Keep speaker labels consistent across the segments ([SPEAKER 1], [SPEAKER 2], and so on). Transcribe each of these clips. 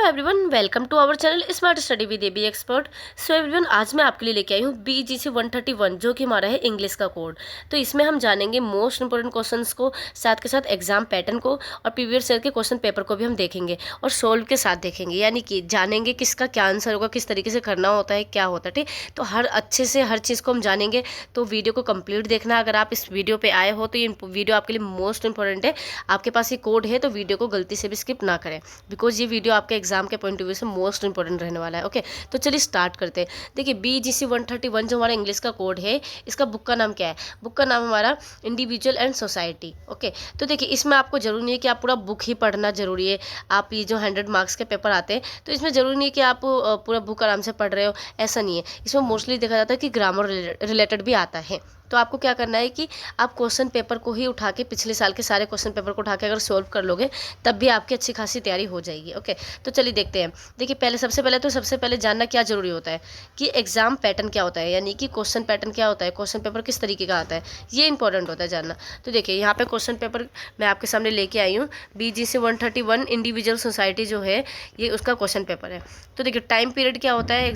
[SPEAKER 1] Everyone, welcome to our channel smart study with AB expert. So everyone, आज मैं आपके लिए लेके आई हूँ BGC 131 जो कि हमारा है इंग्लिश का कोड। तो इसमें हम जानेंगे मोस्ट इंपॉर्टेंट क्वेश्चंस को, साथ के साथ एग्जाम पैटर्न को और प्रीवियस ईयर के क्वेश्चन पेपर को भी हम देखेंगे और सोल्व के साथ देखेंगे, यानी कि जानेंगे किसका क्या आंसर होगा, किस तरीके से करना होता है, क्या होता है। ठीक, तो हर अच्छे से हर चीज़ को हम जानेंगे। तो वीडियो को कंप्लीट देखना। अगर आप इस वीडियो पर आए हो तो ये वीडियो आपके लिए मोस्ट इंपॉर्टेंट है। आपके पास ये कोड है तो वीडियो को गलती से भी स्किप ना करें, बिकॉज ये वीडियो आपके एग्जाम के पॉइंट ऑफ व्यू से मोस्ट इंपॉर्टेंट रहने वाला है। ओके, तो चलिए स्टार्ट करते हैं। देखिए, BGC 131 जो हमारा इंग्लिश का कोड है, इसका बुक का नाम क्या है? बुक का नाम हमारा इंडिविजुअल एंड सोसाइटी। ओके, तो देखिए, इसमें आपको जरूरी नहीं है कि आप पूरा बुक ही पढ़ना जरूरी है। आप ये जो 100 मार्क्स के पेपर आते हैं तो इसमें जरूरी नहीं है कि आप पूरा बुक आराम से पढ़ रहे हो, ऐसा नहीं है। इसमें मोस्टली देखा जाता है कि ग्रामर रिलेटेड भी आता है। तो आपको क्या करना है कि आप क्वेश्चन पेपर को ही उठा के, पिछले साल के सारे क्वेश्चन पेपर को उठा के अगर सोल्व कर लोगे तब भी आपकी अच्छी खासी तैयारी हो जाएगी। ओके, तो चलिए देखते हैं। देखिए, सबसे पहले जानना क्या जरूरी होता है कि एग्जाम पैटर्न क्या होता है, यानी कि क्वेश्चन पैटर्न क्या होता है, क्वेश्चन पेपर किस तरीके का आता है, ये इंपॉर्टेंट होता है जानना। तो देखिए, यहाँ पे क्वेश्चन पेपर मैं आपके सामने लेके आई हूँ। BGC 131 इंडिविजुअल सोसाइटी जो है, ये उसका क्वेश्चन पेपर है। तो देखिए, टाइम पीरियड क्या होता है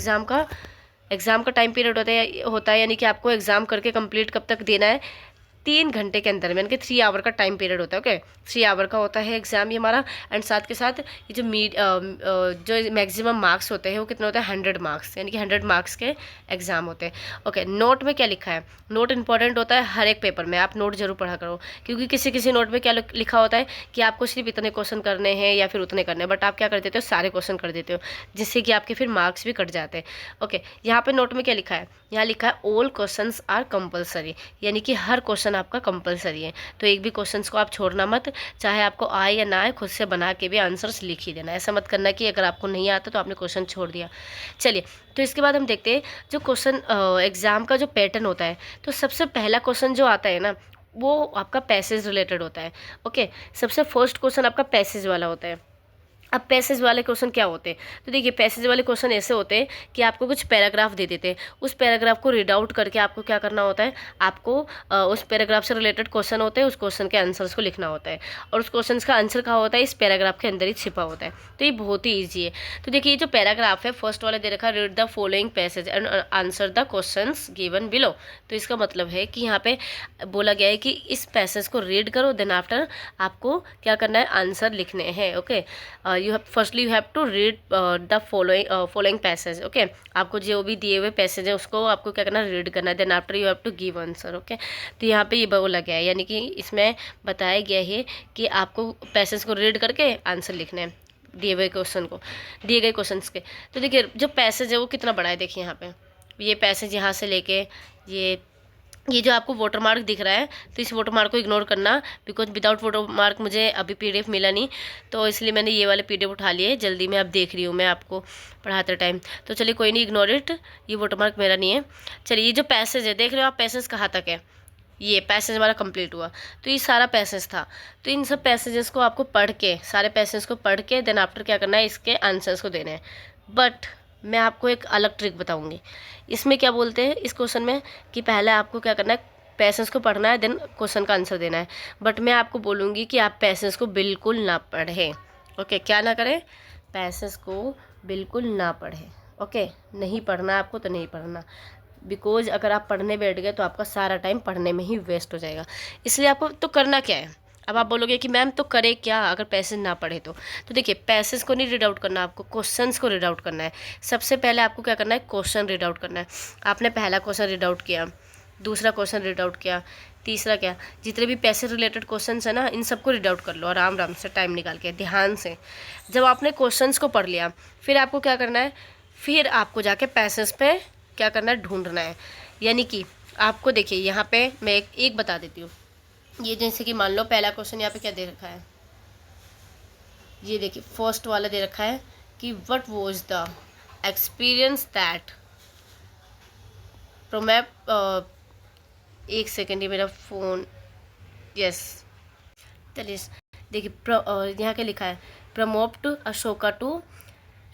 [SPEAKER 1] एग्जाम का टाइम पीरियड होता है, यानी कि आपको एग्जाम करके कंप्लीट कब तक देना है, 3 घंटे के अंदर में, यानी कि 3 आवर का टाइम पीरियड होता है। ओके, 3 आवर का होता है एग्जाम ये हमारा। एंड साथ के साथ ये जो मैक्सिमम मार्क्स होते हैं वो कितने होते हैं, 100 मार्क्स, यानी कि 100 मार्क्स के एग्जाम होते हैं। ओके, नोट में क्या लिखा है? नोट इंपॉर्टेंट होता है हर एक पेपर में, आप नोट जरूर पढ़ा करो, क्योंकि किसी किसी नोट में क्या लिखा होता है कि आपको सिर्फ इतने क्वेश्चन करने हैं या फिर उतने करने हैं, बट आप क्या कर देते हो, सारे क्वेश्चन कर देते हो, जिससे कि आपके फिर मार्क्स भी कट जाते हैं। ओके, यहाँ पे नोट में क्या लिखा है? यहाँ लिखा है ऑल क्वेश्चंस आर कंपलसरी, यानी कि हर क्वेश्चन आपका कंपलसरी है। तो एक भी क्वेश्चंस को आप छोड़ना मत, चाहे आपको आए या ना आए, खुद से बना के भी आंसर्स लिख ही देना। ऐसा मत करना कि अगर आपको नहीं आता तो आपने क्वेश्चन छोड़ दिया। चलिए, तो इसके बाद हम देखते हैं जो क्वेश्चन एग्जाम का जो पैटर्न होता है। तो सबसे पहला क्वेश्चन जो आता है ना, वो आपका पैसेज रिलेटेड होता है। ओके, सबसे फर्स्ट क्वेश्चन आपका पैसेज वाला होता है। अब पैसेज वाले क्वेश्चन क्या होते हैं? तो देखिए, पैसेज वाले क्वेश्चन ऐसे होते हैं कि आपको कुछ पैराग्राफ दे देते हैं, उस पैराग्राफ को रीड आउट करके आपको क्या करना होता है, आपको उस पैराग्राफ से रिलेटेड क्वेश्चन होते हैं, उस क्वेश्चन के आंसर्स को लिखना होता है, और उस क्वेश्चन का आंसर कहाँ होता है, इस पैराग्राफ के अंदर ही छिपा होता है। तो ये बहुत ही ईजी है। तो देखिए, ये जो पैराग्राफ है, फर्स्ट वाला दे रखा है, read the following passage and answer the question given below. तो इसका मतलब है कि यहाँ पे बोला गया है कि इस पैसेज को रीड करो, देन आफ्टर आपको क्या करना है, आंसर लिखने हैं। Okay, firstly you have to read the following passage. Okay, आपको जो भी दिए हुए पैसेज है उसको आपको क्या करना है, रीड करना है, then after you have to give answer. Okay, तो यहाँ पे ये बोला गया है, यानी कि इसमें बताया गया है कि आपको पैसेज को रीड करके आंसर लिखने हैं दिए गए क्वेश्चन के। तो देखिए, जो पैसेज है वो कितना बड़ा है, देखिए यहाँ पे ये पैसेज यहाँ से लेके ये जो आपको वाटर मार्क दिख रहा है, तो इस वाटर मार्क को इग्नोर करना, बिकॉज विदाउट वाटर मार्क मुझे अभी PDF मिला नहीं, तो इसलिए मैंने ये वाले PDF उठा लिए, जल्दी में अब देख रही हूँ मैं आपको पढ़ाते टाइम। तो चलिए, कोई नहीं, इग्नोर इट, ये वाटर मार्क मेरा नहीं है। चलिए, ये जो पैसेज है, देख रहे हो आप, पैसेज कहाँ तक है, ये पैसेज हमारा कंप्लीट हुआ। तो ये सारा पैसेज था। तो इन सब पैसेजेस को आपको पढ़ के, सारे पैसेज को पढ़ के देन आफ्टर क्या करना है, इसके आंसर्स को देने हैं। बट मैं आपको एक अलग ट्रिक बताऊंगी। इसमें क्या बोलते हैं इस क्वेश्चन में कि पहले आपको क्या करना है, पैसेज को पढ़ना है, देन क्वेश्चन का आंसर देना है। बट मैं आपको बोलूँगी कि आप पैसेज को बिल्कुल ना पढ़ें। ओके, क्या ना करें, पैसेज को बिल्कुल ना पढ़ें। ओके, नहीं पढ़ना आपको तो नहीं पढ़ना, बिकॉज अगर आप पढ़ने बैठ गए तो आपका सारा टाइम पढ़ने में ही वेस्ट हो जाएगा। इसलिए आपको तो करना क्या है? अब आप बोलोगे कि मैम तो करे क्या अगर पैसेज ना पढ़े तो देखिए, पैसेज को नहीं रीड आउट करना, आपको क्वेश्चंस को रीड आउट करना है। सबसे पहले आपको क्या करना है, क्वेश्चन रीड आउट करना है। आपने पहला क्वेश्चन रीड आउट किया, दूसरा क्वेश्चन रीड आउट किया, तीसरा क्या, जितने भी पैसेज रिलेटेड क्वेश्चंस है ना, इन सबको रीड आउट कर लो आराम से, टाइम निकाल के, ध्यान से। जब आपने क्वेश्चंस को पढ़ लिया, फिर आपको क्या करना है, फिर आपको जाके पैसेज पे क्या करना है, ढूंढना है। यानी कि आपको देखिए, यहाँ पे मैं एक बता देती हूँ। ये जैसे कि मान लो पहला क्वेश्चन यहाँ पे क्या दे रखा है, ये देखिए फर्स्ट वाला दे रखा है कि what was the experience that प्रोमैप एक सेकेंड, ये मेरा फ़ोन, यस, चलिए देखिए, यहाँ क्या लिखा है, प्रमोप्ड अशोका टू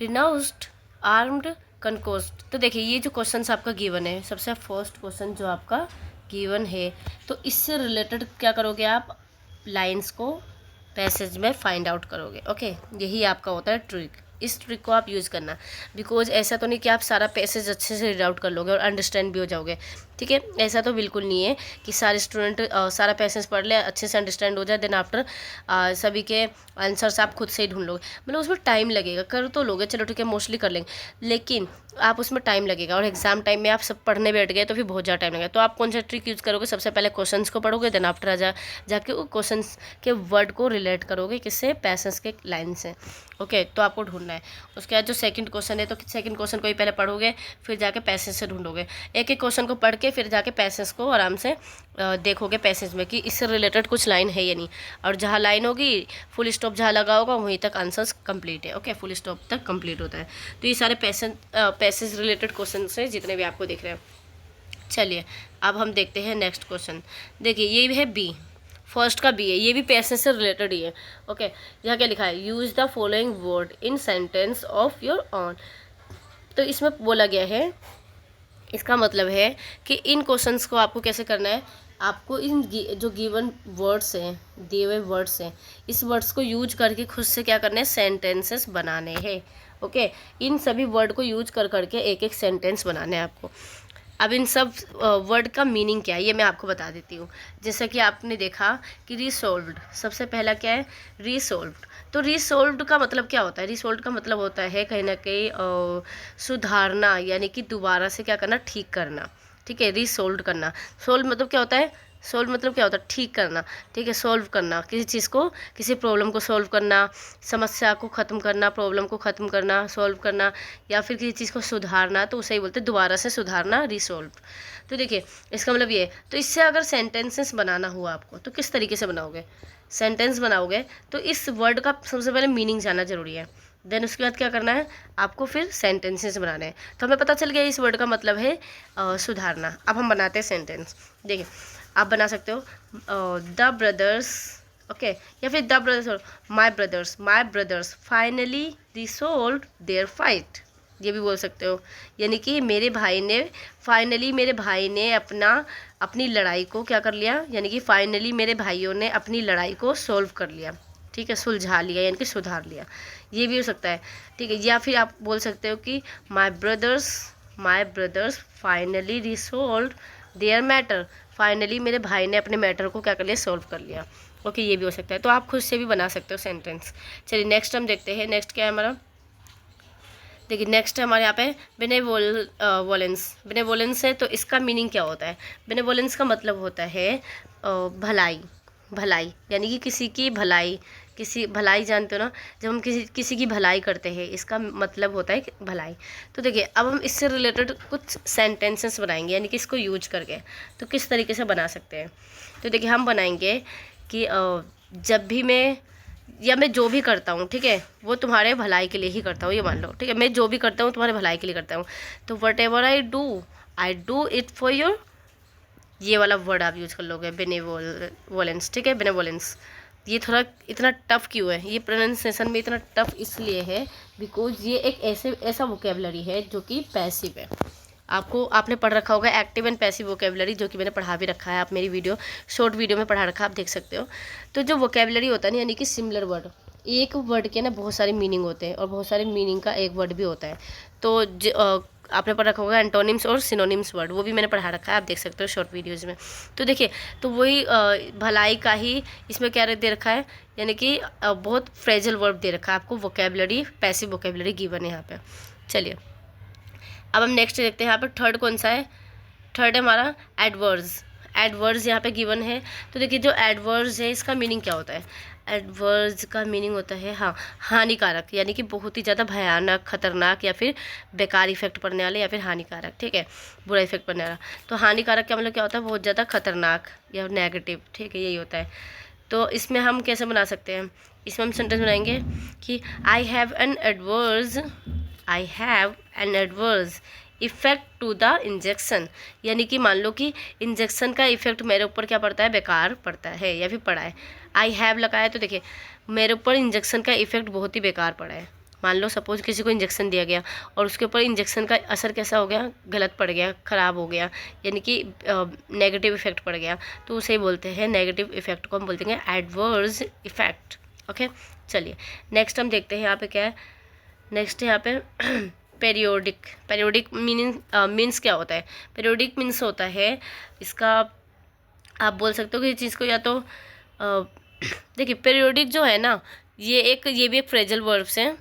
[SPEAKER 1] रिनाउस्ड आर्म्ड कनकोस्ट। तो देखिए, ये जो क्वेश्चन आपका गिवन है, सबसे फर्स्ट क्वेश्चन जो आपका गिवन है, तो इससे रिलेटेड क्या करोगे आप, लाइंस को पैसेज में फाइंड आउट करोगे। ओके, यही आपका होता है ट्रिक। इस ट्रिक को आप यूज़ करना, बिकॉज ऐसा तो नहीं कि आप सारा पैसेज अच्छे से रीड आउट कर लोगे और अंडरस्टैंड भी हो जाओगे, ठीक है। ऐसा तो बिल्कुल नहीं है कि सारे स्टूडेंट सारा पैसेज पढ़ ले, अच्छे से अंडरस्टैंड हो जाए, देन आफ्टर सभी के आंसर्स आप खुद से ही ढूंढ लोगे। मतलब उसमें टाइम लगेगा, कर तो लोगे, चलो ठीक है, मोस्टली कर लेंगे, लेकिन आप उसमें टाइम लगेगा, और एग्जाम टाइम में आप सब पढ़ने बैठ गए तो फिर बहुत ज़्यादा टाइम लगेगा। तो आप कौन सा ट्रिक यूज़ करोगे, सबसे पहले क्वेश्चंस को पढ़ोगे, देन आफ्टर जाके वो क्वेश्चंस के वर्ड को रिलेट करोगे किससे, पैसेज के लाइन से, ओके। तो आपको ढूंढना है। उसके बाद जो सेकंड क्वेश्चन है, तो सेकंड क्वेश्चन को ही पहले पढ़ोगे, फिर जाके पैसेज से ढूंढोगे। एक एक क्वेश्चन को पढ़ के फिर जाके पैसेज को आराम से देखोगे पैसेज में कि इससे रिलेटेड कुछ लाइन है या नहीं, और जहाँ लाइन होगी, फुल स्टॉप जहाँ लगा होगा वहीं तक आंसर्स कंप्लीट है, ओके। फुल स्टॉप तक कंप्लीट होता है। तो ये सारे पैसेज रिलेटेड क्वेश्चन है जितने भी आपको दिख रहे हैं। चलिए अब हम देखते हैं नेक्स्ट क्वेश्चन। देखिए ये है बी, फर्स्ट का बी है, ये भी पैसेज से रिलेटेड ही है, ओके। यहाँ क्या लिखा है, use the following word in sentence of your own. तो इसमें बोला गया है, इसका मतलब है कि इन क्वेश्चंस को आपको कैसे करना है, आपको इन जो गिवन वर्ड्स हैं, दिए हुए वर्ड्स हैं, इस वर्ड्स को यूज करके खुद से क्या करना है, सेंटेंसेस बनाने हैं, ओके। इन सभी वर्ड को यूज कर करके एक एक सेंटेंस बनाने हैं आपको। अब इन सब वर्ड का मीनिंग क्या है ये मैं आपको बता देती हूँ। जैसा कि आपने देखा कि रिसोल्व्ड, सबसे पहला क्या है, रिसोल्व्ड। तो रिसोल्व्ड का मतलब क्या होता है, रिसोल्व्ड का मतलब होता है कहीं ना कहीं सुधारना, यानी कि दोबारा से क्या करना, ठीक करना, ठीक है। रिसोल्व करना, सोल्व मतलब क्या होता है, सोल्व मतलब क्या होता है, ठीक करना, ठीक है। सोल्व करना, किसी चीज़ को, किसी प्रॉब्लम को सोल्व करना, समस्या को ख़त्म करना, प्रॉब्लम को ख़त्म करना, सोल्व करना, या फिर किसी चीज़ को सुधारना, तो उसे ही बोलते हैं दोबारा से सुधारना, रिसोल्व। तो देखिए इसका मतलब ये, तो इससे अगर सेंटेंसेस बनाना हुआ आपको तो किस तरीके से बनाओगे, सेंटेंस बनाओगे तो इस वर्ड का सबसे पहले मीनिंग जानना जरूरी है। देन उसके बाद क्या करना है, आपको फिर सेंटेंसेस बनाने हैं। तो हमें पता चल गया इस वर्ड का मतलब है सुधारना। अब हम बनाते हैं सेंटेंस। देखिए आप बना सकते हो द ब्रदर्स, ओके, या फिर the brothers, my brothers finally resolved their fight, ये भी बोल सकते हो। यानी कि मेरे भाई ने, फाइनली मेरे भाई ने अपनी लड़ाई को क्या कर लिया, यानी कि फाइनली मेरे भाइयों ने अपनी लड़ाई को सोल्व कर लिया, ठीक है, सुलझा लिया, यानी कि सुधार लिया, ये भी हो सकता है, ठीक है। या फिर आप बोल सकते हो कि my brothers finally resolve their matter, finally मेरे भाई ने अपने मैटर को क्या कर लिया, सोल्व कर लिया, ओके। ये भी हो सकता है। तो आप खुद से भी बना सकते हो सेंटेंस। चलिए नेक्स्ट हम देखते हैं, नेक्स्ट क्या है हमारा। देखिए नेक्स्ट है हमारे यहाँ पे बेनेवोलेंस है। तो इसका मीनिंग क्या होता है, बेनेवोलेंस का मतलब होता है भलाई, भलाई यानी कि किसी की भलाई, किसी भलाई जानते हो ना, जब हम किसी की भलाई करते हैं, इसका मतलब होता है भलाई। तो देखिए अब हम इससे रिलेटेड कुछ सेंटेंसेस बनाएंगे, यानी कि इसको यूज करके। तो किस तरीके से बना सकते हैं, तो देखिए हम बनाएंगे कि जब भी मैं जो भी करता हूँ, ठीक है, वो तुम्हारे भलाई के लिए ही करता हूँ, ये मान लो, ठीक है। मैं जो भी करता हूँ तुम्हारे भलाई के लिए करता हूँ। तो what ever I do it for your, ये वाला वर्ड आप यूज कर लोगे, बेनेवोलेंस, ठीक है, बेनेवोलेंस। ये थोड़ा इतना टफ क्यों है, ये प्रोनाउंसिएशन में इतना टफ इसलिए है बिकॉज ये एक ऐसा वोकेबलरी है जो कि पैसिव है। आपने पढ़ रखा होगा एक्टिव एंड पैसिव वोकेबलरी, जो कि मैंने पढ़ा भी रखा है, आप मेरी शॉर्ट वीडियो में पढ़ा रखा है, आप देख सकते हो। तो जो वोकेबलरी होता है ना, यानी कि सिमिलर वर्ड, एक वर्ड के ना बहुत सारे मीनिंग होते हैं और बहुत सारे मीनिंग का एक वर्ड भी होता है। तो आपने पढ़ रखा होगा एंटोनिम्स और सिनोनिम्स वर्ड, वो भी मैंने पढ़ा रखा है, आप देख सकते हो शॉर्ट वीडियोज़ में। तो देखिए, तो वही भलाई का ही इसमें क्या दे रखा है, यानी कि बहुत फ्रेजल वर्ड दे रखा है आपको, वोकेबलरी, पैसिव वोकेबलरी गिवन है यहाँ पे। चलिए अब हम नेक्स्ट देखते हैं, यहाँ पर थर्ड कौन सा है, थर्ड है हमारा एडवर्स यहाँ पे गिवन है। तो देखिए जो एडवर्स है इसका मीनिंग क्या होता है, एडवर्स का मीनिंग होता है हानिकारक, यानी कि बहुत ही ज़्यादा भयानक, खतरनाक, या फिर बेकार इफेक्ट पड़ने वाले, या फिर हानिकारक, ठीक है, बुरा इफेक्ट पड़ने वाला। तो हानिकारक का मतलब क्या होता है, बहुत ज़्यादा खतरनाक या नेगेटिव, ठीक है, यही होता है। तो इसमें हम कैसे बना सकते हैं, इसमें हम सेंटेंस बनाएंगे कि I have an adverse effect to the injection, यानी कि मान लो कि इंजेक्शन का इफेक्ट मेरे ऊपर क्या पड़ता है, बेकार पड़ता है या फिर पड़ा है। आई हैव लगा है तो देखिए मेरे ऊपर इंजेक्शन का इफेक्ट बहुत ही बेकार पड़ा है। मान लो सपोज किसी को इंजेक्शन दिया गया और उसके ऊपर इंजेक्शन का असर कैसा हो गया, गलत पड़ गया, ख़राब हो गया, यानी कि नेगेटिव इफेक्ट पड़ गया, तो उसे ही बोलते हैं, नेगेटिव इफेक्ट को हम बोलते हैं एडवर्स इफेक्ट, ओके। चलिए नेक्स्ट हम देखते हैं यहाँ पे क्या है, नेक्स्ट यहाँ पे पेरियोडिक। पेरियोडिक मीन्स क्या होता है? पेरियोडिक मीन्स होता है इसका, आप बोल सकते हो कि इस चीज़ को या तो देखिए पेरियोडिक जो है ना, ये भी एक फ्रेजल वर्ब्स है,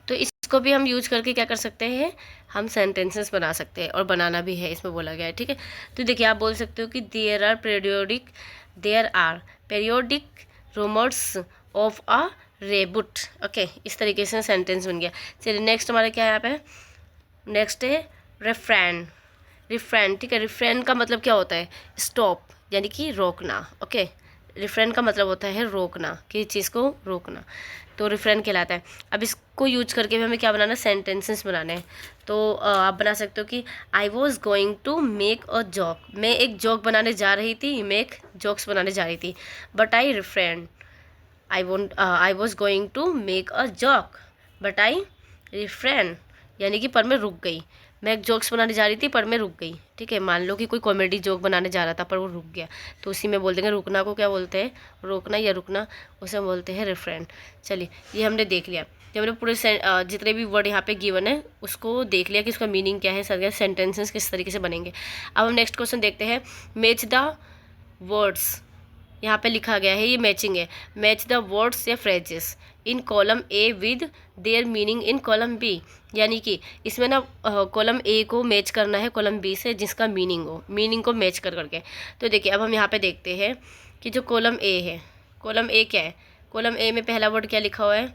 [SPEAKER 1] तो इसको भी हम यूज करके क्या कर सकते हैं, हम सेंटेंसेस बना सकते हैं, और बनाना भी है, इसमें बोला गया है, ठीक है। तो देखिए आप बोल सकते हो कि there are periodic rumours of a reboot. Okay, इस तरीके से सेंटेंस बन गया। चलिए नेक्स्ट हमारा क्या है यहाँ पे, नेक्स्ट है रेफ्रैन। रिफ्रैन, ठीक है। रिफ्रैन का मतलब क्या होता है? स्टॉप, यानी कि रोकना। ओके, रिफ्रैन का मतलब होता है रोकना, किसी चीज़ को रोकना, तो रिफ्रैन कहलाता है। अब इसको यूज करके भी हमें क्या बनाना, सेंटेंसेस बनाने हैं। तो आप बना सकते हो कि I was going to make a joke. मैं एक जॉक बनाने जा रही थी, मेक जॉक्स बनाने जा रही थी, but I refrain. I was going to make a joke but I refrain, यानी कि पर मैं रुक गई। मैं एक जोक्स बनाने जा रही थी पर मैं रुक गई, ठीक है। मान लो कि कोई कॉमेडी जोक बनाने जा रहा था पर वो रुक गया, तो उसी में बोल देंगे रुकना को क्या बोलते हैं, रोकना या रुकना, उसे हम बोलते हैं रिफ्रेन। चलिए ये हमने देख लिया, जब हमने पूरे जितने भी वर्ड यहाँ पे गिवन है उसको देख लिया कि उसका मीनिंग क्या है, सारे सेंटेंसेस किस तरीके से बनेंगे। अब हम नेक्स्ट क्वेश्चन देखते हैं, मैच द वर्ड्स। यहाँ पे लिखा गया है, ये मैचिंग है, मैच द वर्ड्स या phrases in column A with their meaning in column B. यानी कि इसमें ना कॉलम ए को मैच करना है कॉलम बी से जिसका मीनिंग हो, मीनिंग को मैच कर करके। तो देखिए अब हम यहाँ पे देखते हैं कि जो कॉलम ए है, कॉलम ए क्या है, कॉलम ए में पहला वर्ड क्या लिखा हुआ है,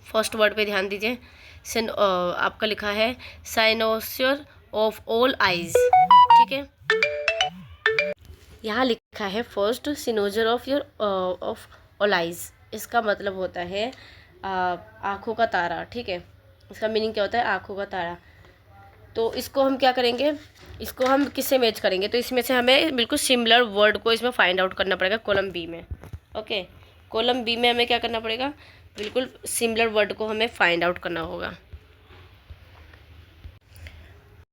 [SPEAKER 1] फर्स्ट वर्ड पे ध्यान दीजिए। आपका लिखा है साइनोसियर ऑफ ऑल आइज, ठीक है। यहाँ लिखा है first cynosure of your of all eyes, इसका मतलब होता है आँखों का तारा, ठीक है। इसका मीनिंग क्या होता है, आँखों का तारा। तो इसको हम क्या करेंगे, इसको हम किससे मैच करेंगे, तो इसमें से हमें बिल्कुल सिमिलर वर्ड को इसमें फाइंड आउट करना पड़ेगा कॉलम बी में। ओके, कॉलम बी में हमें क्या करना पड़ेगा, बिल्कुल सिमिलर वर्ड को हमें फाइंड आउट करना होगा।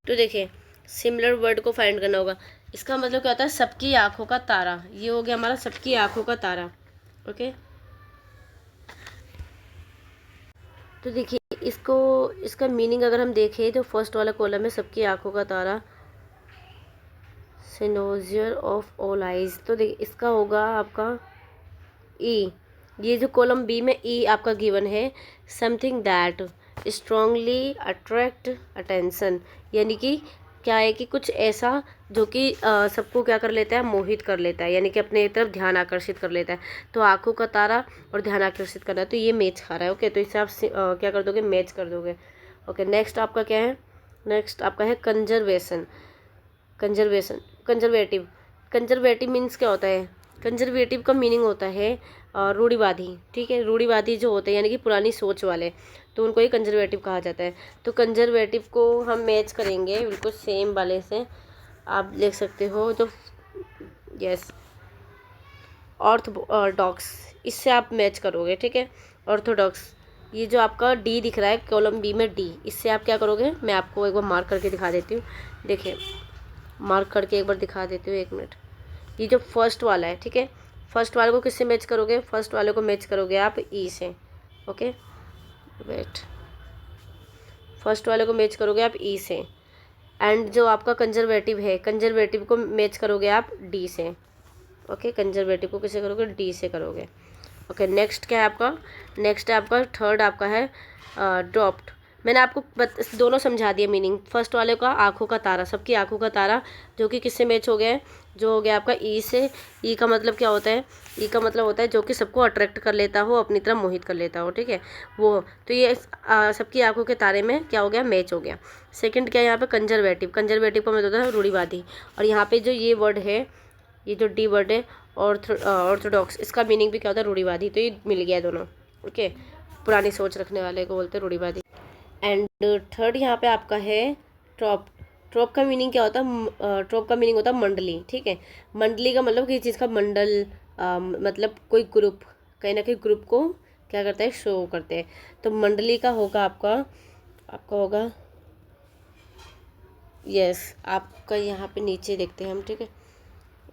[SPEAKER 1] तो देखिए सिमिलर वर्ड को फाइंड करना होगा, इसका मतलब क्या होता है, सबकी आंखों का तारा। ये हो गया हमारा सबकी आंखों का तारा। ओके, तो देखिए इसको, इसका मीनिंग अगर हम देखें तो फर्स्ट वाला कॉलम है सबकी आंखों का तारा, सिनोजियर ऑफ ऑल आइज। तो देखिए इसका होगा आपका ई। ये जो कॉलम बी में ई आपका गिवन है, something that strongly attract attention, यानी कि क्या है कि कुछ ऐसा जो कि सबको क्या कर लेता है, मोहित कर लेता है, यानी कि अपने तरफ ध्यान आकर्षित कर लेता है। तो आंखों का तारा और ध्यान आकर्षित करना, तो ये मैच खा रहा है। ओके, तो इससे आप क्या कर दोगे, मैच कर दोगे। ओके, नेक्स्ट आपका क्या है, नेक्स्ट आपका है conservation. Conservation, conservative. Conservative means क्या होता है, कंजर्वेटिव का मीनिंग होता है रूढ़िवादी, ठीक है। रूढ़िवादी जो होते हैं यानी कि पुरानी सोच वाले, तो उनको ही कंजर्वेटिव कहा जाता है। तो कंजर्वेटिव को हम मैच करेंगे बिल्कुल सेम वाले से, आप लिख सकते हो जो यस ऑर्थोडॉक्स, इससे आप मैच करोगे, ठीक है। ऑर्थोडॉक्स, ये जो आपका डी दिख रहा है कॉलम बी में डी, इससे आप क्या करोगे, मैं आपको एक बार मार्क करके दिखा देती हूँ। देखिए मार्क करके एक बार दिखा देती हूँ, 1 मिनट। ये जो फर्स्ट वाला है, ठीक है, फर्स्ट वाले को किससे मैच करोगे, फर्स्ट वाले को मैच करोगे आप ई से। ओके वेट, फर्स्ट वाले को मैच करोगे आप ई से, एंड जो आपका कंजर्वेटिव है, कंजर्वेटिव को मैच करोगे आप डी से। ओके, कंजर्वेटिव को किसे करोगे, डी से करोगे। ओके, नेक्स्ट क्या है आपका, नेक्स्ट है आपका थर्ड आपका है ड्रॉप्ड। मैंने आपको दोनों समझा दिया मीनिंग। फर्स्ट वाले का आंखों का तारा, सबकी आंखों का तारा, जो कि किससे मैच हो गया है, जो हो गया आपका ई से। ई का मतलब क्या होता है, ई का मतलब होता है जो कि सबको अट्रैक्ट कर लेता हो, अपनी तरफ मोहित कर लेता हो, ठीक है वो। तो ये सबकी आंखों के तारे में क्या हो गया, मैच हो गया। सेकंड क्या है यहाँ पे, कंजर्वेटिव। कंजर्वेटिव का मतलब होता है रूढ़िवादी, और यहाँ पे जो ये वर्ड है, ये जो डी वर्ड है ऑर्थोडॉक्स, इसका मीनिंग भी क्या होता है, रूढ़िवादी। तो ये मिल गया दोनों। ओके, पुरानी सोच रखने वाले को बोलते हैं रूढ़िवादी। एंड थर्ड यहाँ पे आपका है ट्रॉप। ट्रॉप का मीनिंग क्या होता है, ट्रॉप का मीनिंग होता है मंडली, ठीक है। मंडली का मतलब किसी चीज़ का मंडल, मतलब कोई ग्रुप, कहीं ना कहीं ग्रुप को क्या करता है, शो करते हैं। तो मंडली का होगा आपका, आपका होगा यस, आपका यहाँ पे नीचे देखते हैं हम, ठीक है,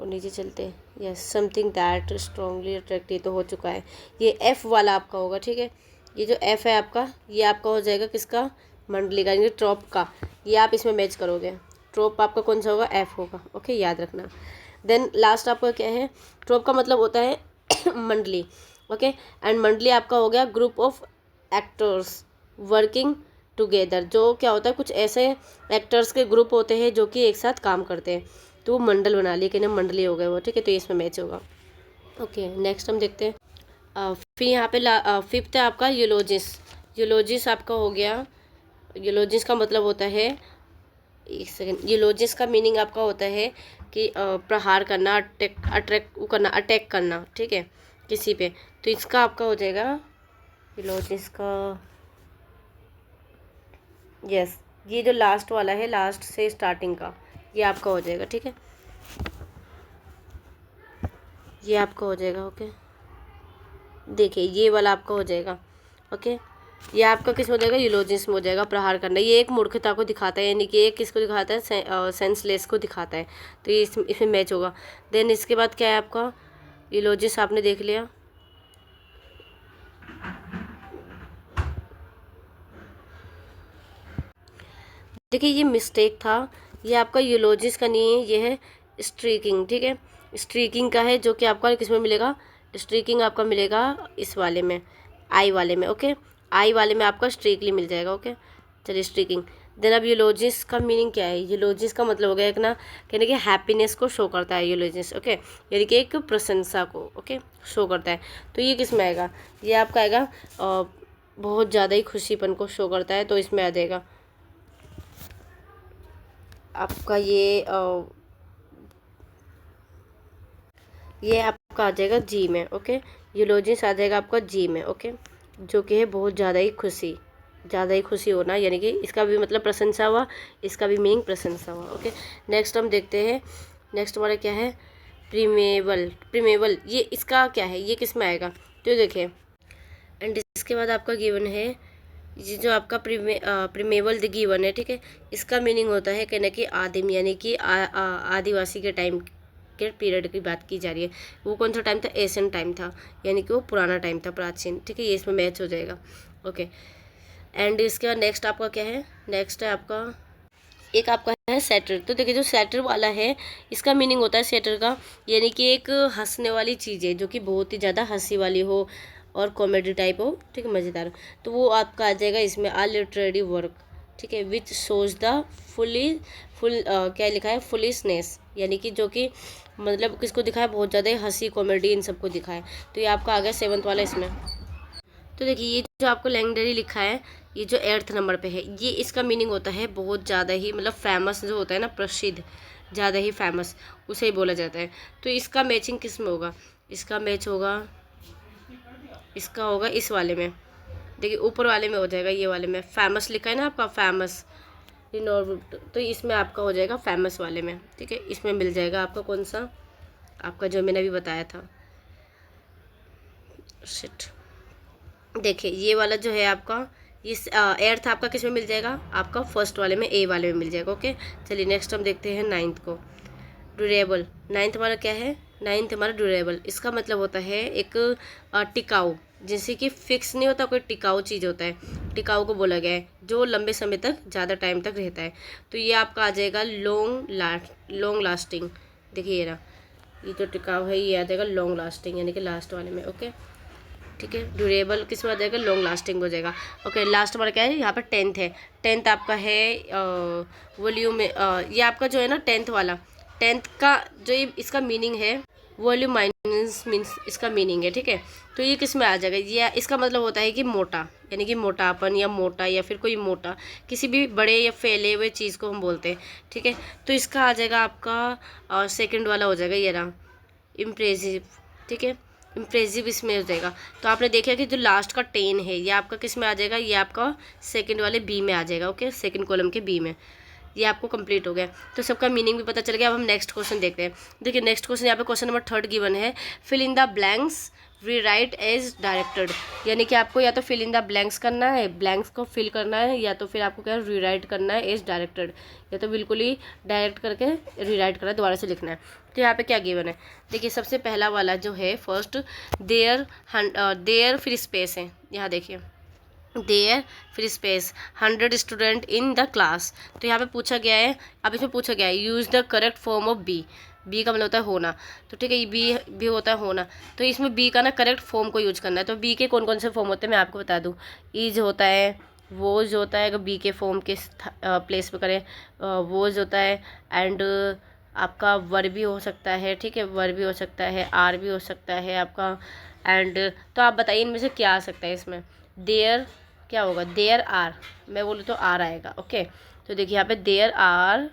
[SPEAKER 1] और नीचे चलते हैं। Yes, something that strongly attract, ये तो हो चुका है, ये एफ वाला आपका होगा, ठीक है। ये जो एफ है आपका, ये आपका हो जाएगा किसका, मंडली का, यानी ट्रॉप का। ये आप इसमें मैच करोगे, ट्रॉप आपका कौन सा होगा, एफ होगा। ओके, याद रखना। देन लास्ट आपका क्या है, ट्रॉप का मतलब होता है मंडली। ओके, एंड मंडली आपका हो गया group of actors working together. जो क्या होता है, कुछ ऐसे एक्टर्स के ग्रुप होते हैं जो कि एक साथ काम करते हैं, तो वो मंडल बना लिए, कि मंडली हो गए वो। ठीक है, तो ये इसमें मैच होगा। ओके, नेक्स्ट हम देखते हैं। फिर यहाँ पे फिफ्थ है आपका यूलोजिस। यूलोजिस आपका हो गया, यूलोजिस का मतलब होता है, एक सेकेंड, यूलोजिस का मीनिंग आपका होता है कि प्रहार करना, अटैक करना। ठीक है, किसी पे। तो इसका आपका हो जाएगा यूलोजिस का, यस, ये जो लास्ट वाला है, लास्ट से स्टार्टिंग का, ये आपका हो जाएगा। ठीक है, ये आपका हो जाएगा। ओके, देखिए ये वाला आपका हो जाएगा। ओके, ये आपका किस हो जाएगा, यूलोजिज्म हो जाएगा, प्रहार करना। ये एक मूर्खता को दिखाता है, यानी कि एक किसको दिखाता है, सेंसलेस को दिखाता है। तो ये इसमें मैच होगा। देन इसके बाद क्या है आपका, यूलोजिस आपने देख लिया। देखिए ये मिस्टेक था, ये आपका यूलोजिस का नहीं है, ये है स्ट्रीकिंग। ठीक है, स्ट्रीकिंग का है, जो कि आपका किस में मिलेगा, स्ट्रीकिंग आपका मिलेगा इस वाले में, आई वाले में। ओके, आई वाले में आपका स्ट्रीकली मिल जाएगा। ओके, चलिए स्ट्रीकिंग। देन अब यूलोजिस का मीनिंग क्या है, यूलोजिस का मतलब हो गया एक ना, कहने कि हैप्पीनेस को शो करता है यूलोजिस। ओके, यानी कि एक प्रशंसा को ओके शो करता है। तो ये किस में आएगा, ये आपका आएगा बहुत ज़्यादा ही खुशीपन को शो करता है, तो इसमें आ जाएगा आपका ये आपका आ जाएगा जी में। ओके, यूलोजिस आ जाएगा आपका जी में। ओके, जो कि है बहुत ज़्यादा ही खुशी होना, यानी कि इसका भी मतलब प्रशंसा हुआ, इसका भी मीनिंग प्रशंसा हुआ। ओके, नेक्स्ट हम देखते हैं। नेक्स्ट हमारा क्या है, प्रीमेबल। ये इसका क्या है, ये किस में आएगा, तो देखिए। एंड इसके बाद आपका गिवन है, ये जो आपका प्रीमेबल गिवन है। ठीक है, इसका मीनिंग होता है कहना कि आदिम, यानी कि आदिवासी के टाइम के पीरियड की बात की जा रही है। वो कौन सा टाइम था, एशियन टाइम था, यानी कि वो पुराना टाइम था, प्राचीन। ठीक है, ये इसमें मैच हो जाएगा। ओके, एंड इसके बाद नेक्स्ट आपका क्या है, नेक्स्ट है आपका एक आपका है सेटर। तो देखिए जो सेटर वाला है, इसका मीनिंग होता है सेटर का, यानी कि एक हंसने वाली चीज़ है, जो कि बहुत ही ज़्यादा हंसी वाली हो और कॉमेडी टाइप हो। ठीक है, मज़ेदार। तो वो आपका आ जाएगा इसमें आ लिटरेरी वर्क। ठीक है, विच सोज द क्या लिखा है, फुलिशनेस, यानी कि जो कि मतलब किसको दिखाए, बहुत ज़्यादा हंसी कॉमेडी इन सबको दिखाए। तो ये आपका आ गया 7th वाला इसमें। तो देखिए ये जो आपको लेजेंडरी लिखा है, ये जो 8th नंबर पे है, ये इसका मीनिंग होता है बहुत ज़्यादा ही मतलब फेमस, जो होता है ना प्रसिद्ध, ज़्यादा ही फेमस, उसे ही बोला जाता है। तो इसका मैचिंग किस में होगा, इसका मैच होगा, इसका होगा इस वाले में। देखिए ऊपर वाले में हो जाएगा, ये वाले में फेमस लिखा है ना आपका, फेमस, तो इसमें आपका हो जाएगा फेमस वाले में। ठीक है, इसमें मिल जाएगा आपका कौन सा, आपका जो मैंने अभी बताया था। शिट, देखिए ये वाला जो है आपका, ये 8th आपका किस में मिल जाएगा, आपका फर्स्ट वाले में, ए वाले में मिल जाएगा। ओके, चलिए नेक्स्ट हम देखते हैं 9th को, ड्यूरेबल। 9th हमारा क्या है, 9th हमारा ड्यूरेबल। इसका मतलब होता है एक टिकाऊ, जैसे कि फिक्स नहीं होता, कोई टिकाऊ चीज़ होता है, टिकाऊ को बोला गया है, जो लंबे समय तक, ज़्यादा टाइम तक रहता है। तो ये आपका आ जाएगा लॉन्ग लास्टिंग। देखिए ये रहा, ये जो टिकाऊ है ये आ जाएगा लॉन्ग लास्टिंग, यानी कि लास्ट वाले में। ओके, ठीक है, ड्यूरेबल किस में आ जाएगा, लॉन्ग लास्टिंग हो जाएगा। ओके, लास्ट हमारा क्या है, यहाँ पर 10th है। 10th आपका है वॉल्यूम में, ये आपका जो है ना 10th वाला, 10th का जो ये इसका मीनिंग है, वॉल्यूम माइनस मीन्स इसका मीनिंग है। ठीक है, तो ये किस में आ जाएगा, ये इसका मतलब होता है कि मोटा, यानी कि मोटापन या मोटा, या फिर कोई मोटा, किसी भी बड़े या फैले हुए चीज़ को हम बोलते हैं। ठीक है, तो इसका आ जाएगा आपका सेकंड वाला हो जाएगा, ये रहा इम्प्रेसिव। ठीक है, इम्प्रेसिव इसमें हो जाएगा। तो आपने देखा कि जो लास्ट का 10 है, ये आपका किस में आ जाएगा, ये आपका सेकंड वाले बी में आ जाएगा। ओके, सेकंड कॉलम के बी में, ये आपको कंप्लीट हो गया। तो सबका मीनिंग भी पता चल गया। अब हम नेक्स्ट क्वेश्चन देखते हैं। देखिए नेक्स्ट क्वेश्चन यहाँ पे क्वेश्चन नंबर 3 गिवन है, fill in the blanks rewrite as directed, यानी कि आपको या तो फिल इन द ब्लैंक्स करना है, ब्लैंक्स को फिल करना है, या तो फिर आपको क्या है रीराइट करना है एज डायरेक्टेड, या तो बिल्कुल ही डायरेक्ट करके रीराइट करना है, दोबारा से लिखना है। तो यहाँ पे क्या गिवन है, देखिए सबसे पहला वाला जो है फर्स्ट, देयर फिर स्पेस है, यहाँ देखिए देयर फिर space 100 student in the class. तो यहाँ पे पूछा गया है, अब इसमें पूछा गया है use the correct form of be. Be का मतलब होता है होना, तो ठीक है ये बी होता है होना, तो इसमें बी का ना करेक्ट फॉर्म को यूज करना है। तो बी के कौन कौन से फॉर्म होते हैं मैं आपको बता दूँ। ईज होता है, वोज होता है, अगर बी के फॉर्म के प्लेस पे करें वोज होता है, एंड आपका वर भी हो सकता है, ठीक है वर भी हो सकता है, आर भी हो सकता है आपका, एंड तो आप बताइए इनमें से क्या आ सकता है इसमें। देयर क्या होगा, देयर आर, मैं बोलूँ तो आर आएगा। ओके तो देखिए यहाँ पे there are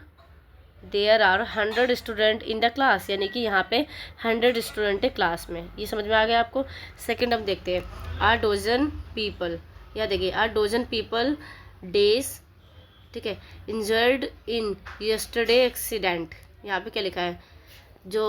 [SPEAKER 1] 100 student in the class, यानी कि यहाँ पे 100 स्टूडेंट है क्लास में। ये समझ में आ गया आपको। सेकंड हम देखते हैं आर डोजन पीपल, या देखिए आर डोजन पीपल डेज, ठीक है इंजर्ड इन यस्टरडे एक्सीडेंट। यहाँ पे क्या लिखा है, जो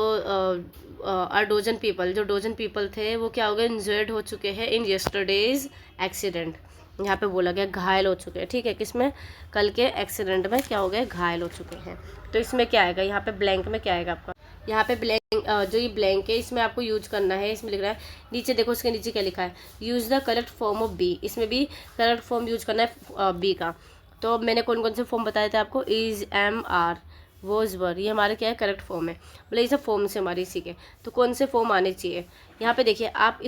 [SPEAKER 1] आर डोजन पीपल, जो डोजन पीपल थे वो क्या हो गए, इंजर्ड हो चुके हैं इन यस्टरडेज एक्सीडेंट। यहाँ पे बोला गया घायल हो चुके हैं, ठीक है किसमें, कल के एक्सीडेंट में क्या हो गए, घायल हो चुके हैं। तो इसमें क्या आएगा, यहाँ पे ब्लैंक में क्या आएगा आपका, यहाँ पे ब्लैंक जो ये ब्लैंक है इसमें आपको यूज करना है। इसमें लिख रहा है नीचे देखो, उसके नीचे क्या लिखा है, use the correct form of be. इसमें भी करेक्ट फॉर्म यूज करना है बी का। तो मैंने कौन कौन से फॉर्म बताए थे आपको, इज, एम, आर, वोज, वर, ये हमारे क्या है करेक्ट फॉर्म है। बोले ये सब फॉर्म से हमारे इसी के, तो कौन से फॉर्म आने चाहिए। यहाँ पे देखिए आप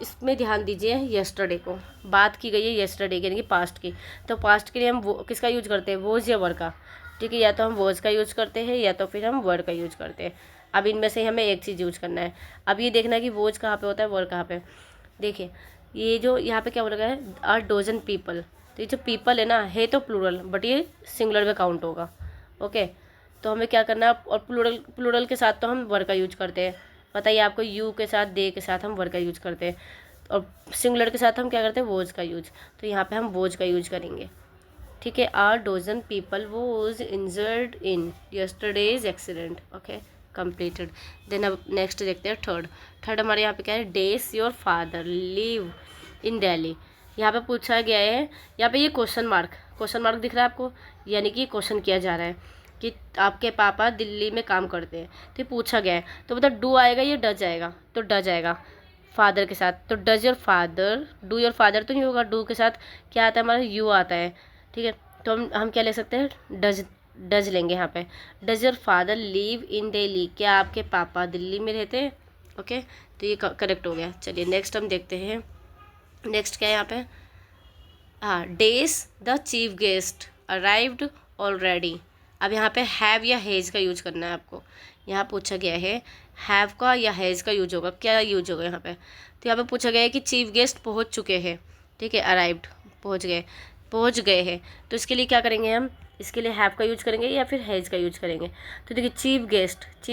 [SPEAKER 1] इसमें ध्यान दीजिए, येस्टरडे को बात की गई है, येस्टरडे यानी कि पास्ट की। तो पास्ट के लिए हम वो किसका यूज करते हैं, वोज या वर का, ठीक है या तो हम वोज का यूज करते हैं या तो फिर हम वर का यूज करते हैं। अब इनमें से हमें एक चीज़ यूज करना है। अब ये देखना है कि वोज कहाँ पे होता है, वर कहाँ पे। देखिए ये जो यहाँ पे क्या बोला गया है, आर डोजन पीपल, तो ये जो पीपल है ना है तो प्लूरल, बट ये सिंगुलर में काउंट होगा। ओके तो हमें क्या करना है, और प्लूरल के साथ तो हम वर का यूज करते हैं, बताइए आपको, यू के साथ, दे के साथ हम वर का यूज करते हैं, और सिंगुलर के साथ हम क्या करते हैं, वोज का यूज। तो यहाँ पे हम वोज का यूज करेंगे, ठीक है। Are dozen people was injured in yesterday's accident. Okay completed. Then अब नेक्स्ट देखते हैं थर्ड हमारे यहाँ पे क्या है, does your father live in Delhi. यहाँ पे पूछा गया है, यहाँ पे ये क्वेश्चन मार्क दिख रहा है आपको, यानी कि क्वेश्चन किया जा रहा है कि आपके पापा दिल्ली में काम करते हैं। तो पूछा गया है, तो मतलब डू आएगा या डज आएगा, तो डज आएगा फादर के साथ। तो does your father, do your father तो नहीं होगा, डू के साथ क्या आता है हमारा, यू आता है, ठीक है। तो हम क्या ले सकते हैं, डज लेंगे यहाँ पे। Does your father live in Delhi, क्या आपके पापा दिल्ली में रहते हैं। ओके तो ये करेक्ट हो गया। चलिए नेक्स्ट हम देखते हैं, नेक्स्ट क्या है यहाँ पे, हाँ days the chief guest arrived already. अब यहाँ पे हैव या हैज़ का यूज करना है आपको। यहाँ पूछा गया है हैव का या हैज़ का यूज होगा, क्या यूज होगा यहाँ पे। तो यहाँ पे पूछा गया है कि चीफ गेस्ट पहुँच चुके हैं, ठीक है अराइव्ड पहुँच गए हैं। तो इसके लिए क्या करेंगे हम, इसके लिए हैव का यूज करेंगे या फिर हैज़ का यूज करेंगे। तो देखिए चीफ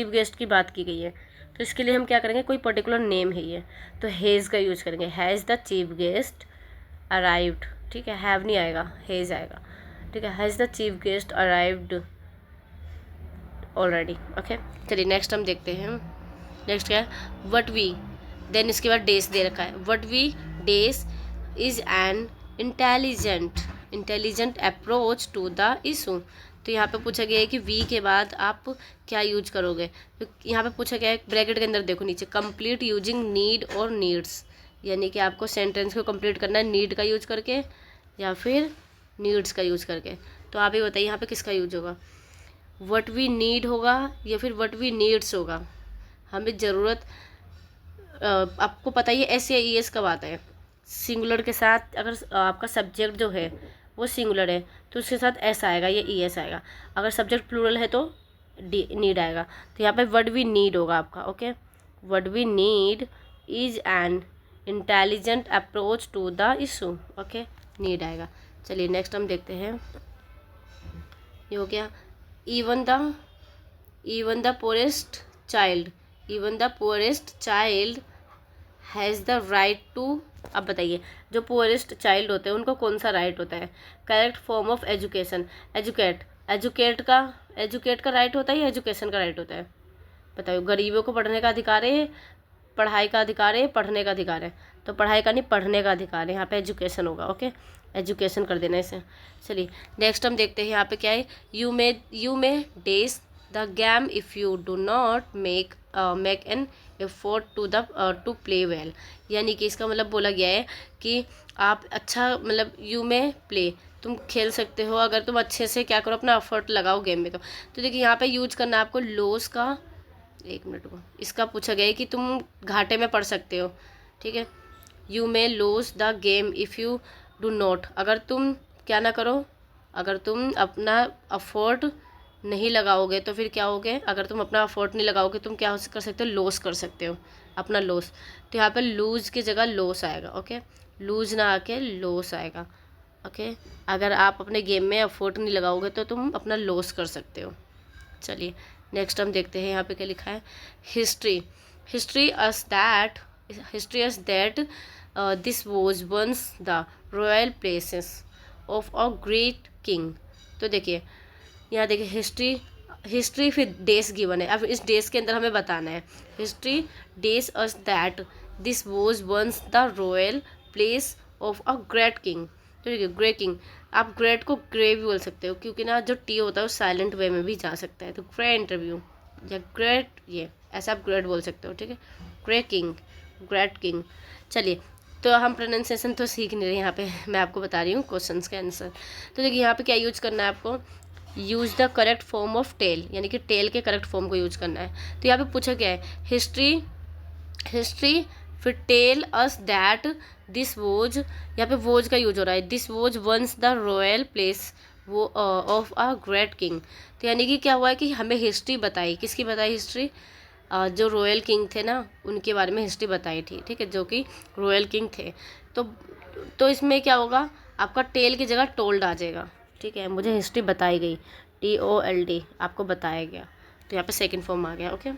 [SPEAKER 1] गेस्ट की बात की गई है, तो इसके लिए हम क्या करेंगे, कोई पर्टिकुलर नेम है ये, तो हैज़ का यूज करेंगे, has the chief guest arrived, ठीक है हैव नहीं आएगा, हैज़ आएगा, ठीक है has the chief guest arrived already. Okay चलिए नेक्स्ट हम देखते हैं, नेक्स्ट क्या है, वट वी, देन इसके बाद डेज दे रखा है, what we does is an intelligent approach to the issue. तो यहाँ पे पूछा गया है कि वी के बाद आप क्या यूज करोगे। तो यहाँ पे पूछा गया है ब्रैकेट के अंदर देखो नीचे, कंप्लीट यूजिंग नीड और नीड्स, यानी कि आपको सेंटेंस को कंप्लीट करना है नीड का यूज करके या फिर नीड्स का यूज करके। तो आप ही बताइए यहाँ पे किसका यूज होगा, वट वी नीड होगा या फिर वट वी नीड्स होगा। हमें ज़रूरत, आपको पता ही है एस या ई एस कब आता है, सिंगुलर के साथ अगर आपका सब्जेक्ट जो है वो सिंगुलर है तो उसके साथ एस आएगा या ई एस आएगा, अगर सब्जेक्ट प्लूरल है तो नीड आएगा। तो यहाँ पे वट वी नीड होगा आपका। Okay what we need is an intelligent approach to the issue. Okay need आएगा। चलिए नेक्स्ट हम देखते हैं, ये हो गया, even the poorest child has the right to. अब बताइए जो पुअरेस्ट चाइल्ड होते हैं उनको कौन सा राइट होता है, correct form of education, educate का राइट होता है या एजुकेशन का राइट होता है, बताइए। गरीबों को पढ़ने का अधिकार है, पढ़ाई का अधिकार है, पढ़ने का अधिकार है, तो पढ़ाई का नहीं पढ़ने का अधिकार है, यहाँ पे एजुकेशन होगा। ओके एजुकेशन कर देना इसे। चलिए नेक्स्ट हम देखते हैं यहाँ पे क्या है, you may does the game if you do not make an effort to play well. यानी कि इसका मतलब बोला गया है कि आप अच्छा मतलब यू में प्ले, तुम खेल सकते हो अगर तुम अच्छे से क्या करो, अपना एफर्ट लगाओ गेम में। तो देखिए यहाँ पे यूज करना है आपको लॉस का, एक मिनट को, इसका पूछा गया है कि तुम घाटे में पड़ सकते हो, ठीक है। You may lose the game if you do not, अगर तुम क्या ना करो, अगर तुम अपना अफोर्ट नहीं लगाओगे तो फिर क्या होगे, अगर तुम अपना अफोर्ट नहीं लगाओगे तुम क्या कर सकते हो, लॉस कर सकते हो अपना लॉस। तो यहाँ पे लूज की जगह लॉस आएगा, ओके। लूज ना आके लॉस आएगा, ओके। अगर आप अपने गेम में अफोर्ट नहीं लगाओगे तो तुम अपना लॉस कर सकते हो। चलिए नेक्स्ट हम देखते हैं यहाँ पे क्या लिखा है। History history us that history us that this was once the royal places of a great king. तो देखिए यहाँ देखिए हिस्ट्री फिर डेस गिवन है। अब इस डेस के अंदर हमें बताना है history does us that this was once the royal place of a great king. तो देखिए ग्रेट किंग, आप ग्रेट को ग्रे भी बोल सकते हो क्योंकि ना जो टी होता है वो साइलेंट वे में भी जा सकता है। तो ग्रेट इंटरव्यू या ग्रेट, ये ऐसा आप ग्रेट बोल सकते हो, ठीक है। Great king, great king. चलिए तो हम प्रोनाउंसिएशन तो सीख नहीं रहे यहाँ पे, मैं आपको बता रही हूँ क्वेश्चंस के आंसर। तो देखिए यहाँ पे क्या यूज करना है आपको, use the correct form of tell, यानी कि टेल के करेक्ट फॉर्म को यूज करना है। तो यहाँ पे पूछा क्या है, हिस्ट्री फिर tell us that this was, यहाँ पे वोज का यूज हो रहा है, this was once the royal place वो ऑफ अ ग्रेट किंग। तो यानी कि क्या हुआ है कि हमें हिस्ट्री बताई, किसकी बताई हिस्ट्री, जो रॉयल किंग थे ना उनके बारे में हिस्ट्री बताई थी, ठीक है, जो कि रॉयल किंग थे। तो इसमें क्या होगा, आपका टेल की जगह टोल्ड आ जाएगा, ठीक है। मुझे हिस्ट्री बताई गई, TOLD, आपको बताया गया, तो यहाँ पे सेकंड फॉर्म आ गया, ओके।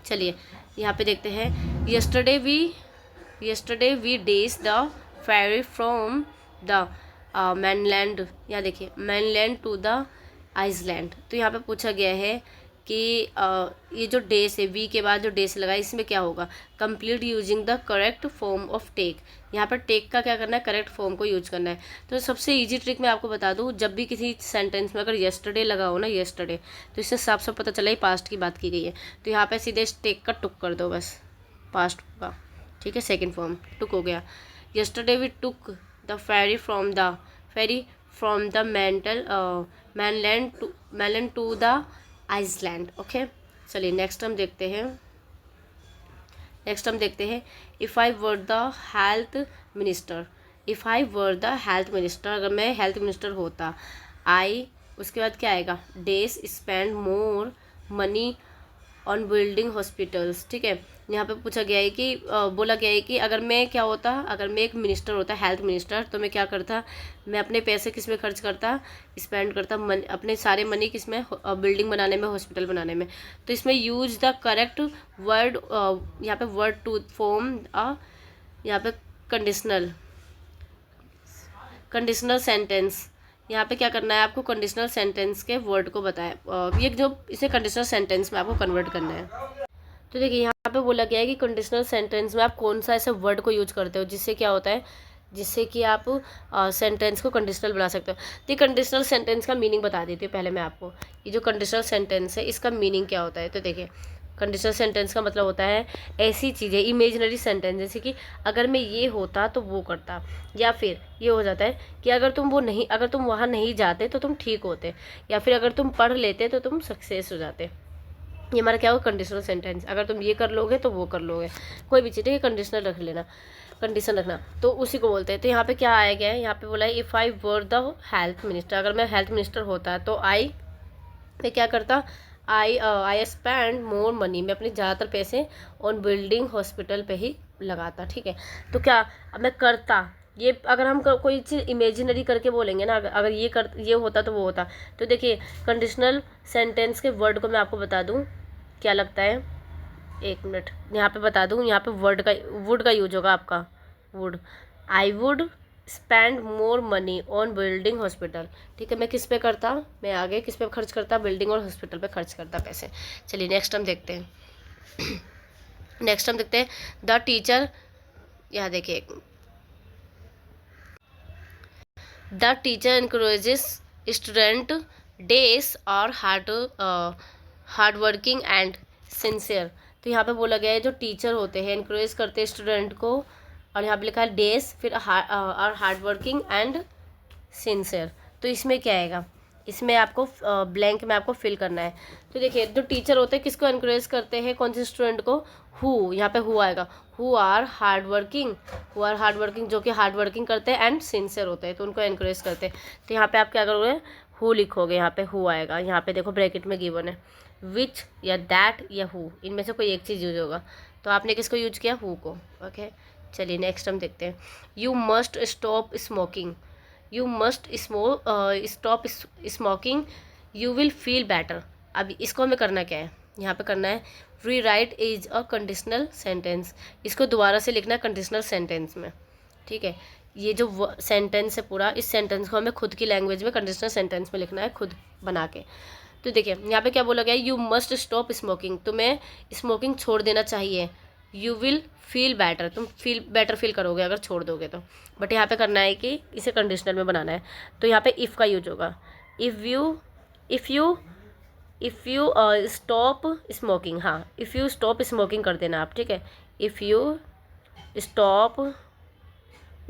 [SPEAKER 1] चलिए यहाँ पे देखते हैं, yesterday we days the ferry from the mainland, यहाँ देखिए mainland टू द आइसलैंड। तो यहाँ पे पूछा गया है कि ये जो डेज है, वी के बाद जो डेज लगा इसमें क्या होगा, complete using the correct form of take. यहाँ पर टेक का क्या करना है, करेक्ट फॉर्म को यूज करना है। तो सबसे इजी ट्रिक मैं आपको बता दूँ, जब भी किसी सेंटेंस में अगर येस्टरडे लगा हो ना, येस्टरडे, तो इससे साफ साफ पता चला ही पास्ट की बात की गई है। तो यहाँ पे सीधे टेक का टुक कर दो बस, पास्ट का, ठीक है। सेकेंड फॉर्म टुक हो गया, yesterday we took the ferry from the mainland to the island, okay. चलिए नेक्स्ट हम देखते हैं, if I were the health minister, अगर मैं हेल्थ मिनिस्टर होता, आई, उसके बाद क्या आएगा, days spend more money on building hospitals, ठीक है। यहाँ पे पूछा गया है कि बोला गया है कि अगर मैं क्या होता, अगर मैं एक मिनिस्टर होता, हेल्थ मिनिस्टर, तो मैं क्या करता, मैं अपने पैसे किस में खर्च करता, स्पेंड करता अपने सारे मनी किस में, बिल्डिंग बनाने में, हॉस्पिटल बनाने में। तो इसमें यूज द करेक्ट वर्ड, यहाँ पे वर्ड टू फॉर्म यहाँ पे कंडीशनल सेंटेंस। यहाँ पे क्या करना है आपको, कंडीशनल सेंटेंस के वर्ड को बताया, ये जो इसे कंडीशनल सेंटेंस में आपको कन्वर्ट करना है। तो देखिए यहाँ पे बोला गया है कि कंडीशनल सेंटेंस में आप कौन सा ऐसे वर्ड को यूज करते हो जिससे क्या होता है, जिससे कि आप सेंटेंस को कंडीशनल बना सकते हो। तो कंडीशनल सेंटेंस का मीनिंग बता देती हूँ पहले मैं आपको, ये जो कंडीशनल सेंटेंस है इसका मीनिंग क्या होता है। तो देखिए कंडीशनल सेंटेंस का मतलब होता है ऐसी चीज़ें, इमेजिनरी सेंटेंस, जैसे कि अगर मैं ये होता तो वो करता, या फिर ये हो जाता है कि अगर तुम वहाँ नहीं जाते तो तुम ठीक होते, या फिर अगर तुम पढ़ लेते तो तुम सक्सेस हो जाते। ये हमारा क्या होगा, कंडीशनल सेंटेंस, अगर तुम ये कर लोगे तो वो कर लोगे, कोई भी चीज़ है कंडीशनल रख लेना, कंडीशन रखना, तो उसी को बोलते हैं। तो यहाँ पे क्या आया गया है, यहाँ पे बोला है if I were the health minister, अगर मैं हेल्थ मिनिस्टर होता तो मैं क्या करता, आई स्पेंड मोर मनी, मैं अपने ज़्यादातर पैसे ऑन बिल्डिंग हॉस्पिटल पे ही लगाता, ठीक है। तो क्या अब मैं करता, ये अगर हम कोई चीज़ इमेजिनरी करके बोलेंगे ना, अगर ये होता तो वो होता। तो देखिए कंडीशनल सेंटेंस के वर्ड को मैं आपको बता दूं क्या लगता है, एक मिनट यहाँ पे बता दूं, यहाँ पे वुड का यूज होगा आपका, would, I would spend more money on building hospital, ठीक है। मैं किस पे करता, मैं आगे किस पे खर्च करता, बिल्डिंग और हॉस्पिटल पे खर्च करता पैसे। चलिए नेक्स्ट हम देखते हैं द टीचर, यहाँ देखिए, the teacher encourages student days और हार्ड वर्किंग एंड सिंसियर। तो यहाँ पे बोला गया है जो टीचर होते हैं इनक्रेज करते हैं स्टूडेंट को, और यहाँ पे लिखा है डेज, फिर और हार्ड वर्किंग एंड सिंसियर। तो इसमें क्या आएगा, इसमें आपको ब्लैंक में आपको फिल करना है। तो देखिए जो टीचर होते हैं किसको एनकरेज करते हैं, कौन से स्टूडेंट को, हु, यहाँ पे हु आएगा, हु आर हार्ड वर्किंग, जो कि हार्ड वर्किंग करते हैं एंड सिंसियर होते हैं, तो उनको एनकरेज करते हैं। तो यहाँ पे आप क्या करोगे, हु लिखोगे, यहाँ पे हु आएगा, यहाँ पे देखो ब्रैकेट में गिवन है विच या दैट या हु, इनमें से कोई एक चीज़ यूज होगा। तो आपने किसको यूज किया, हु को। ओके चलिए नेक्स्ट हम देखते हैं। You must stop smoking, you must stop smoking, you will feel better. अब इसको हमें करना क्या है, यहाँ पे करना है री right is a conditional sentence, इसको दोबारा से लिखना है कंडीशनल सेंटेंस में। ठीक है, ये जो सेंटेंस है पूरा, इस सेंटेंस को हमें खुद की लैंग्वेज में कंडीशनल सेंटेंस में लिखना है, खुद बना के। तो देखिए यहाँ पे क्या बोला गया है, यू मस्ट स्टॉप स्मोकिंग, तुम्हें स्मोकिंग छोड़ देना चाहिए। यू विल फील बेटर, तुम बेटर फील करोगे अगर छोड़ दोगे तो। बट यहाँ पे करना है कि इसे कंडीशनल में बनाना है, तो यहाँ पे इफ़ का यूज होगा। इफ़ यू स्टॉप स्मोकिंग, हाँ इफ़ यू स्टॉप स्मोकिंग कर देना आप। ठीक है, इफ़ यू स्टॉप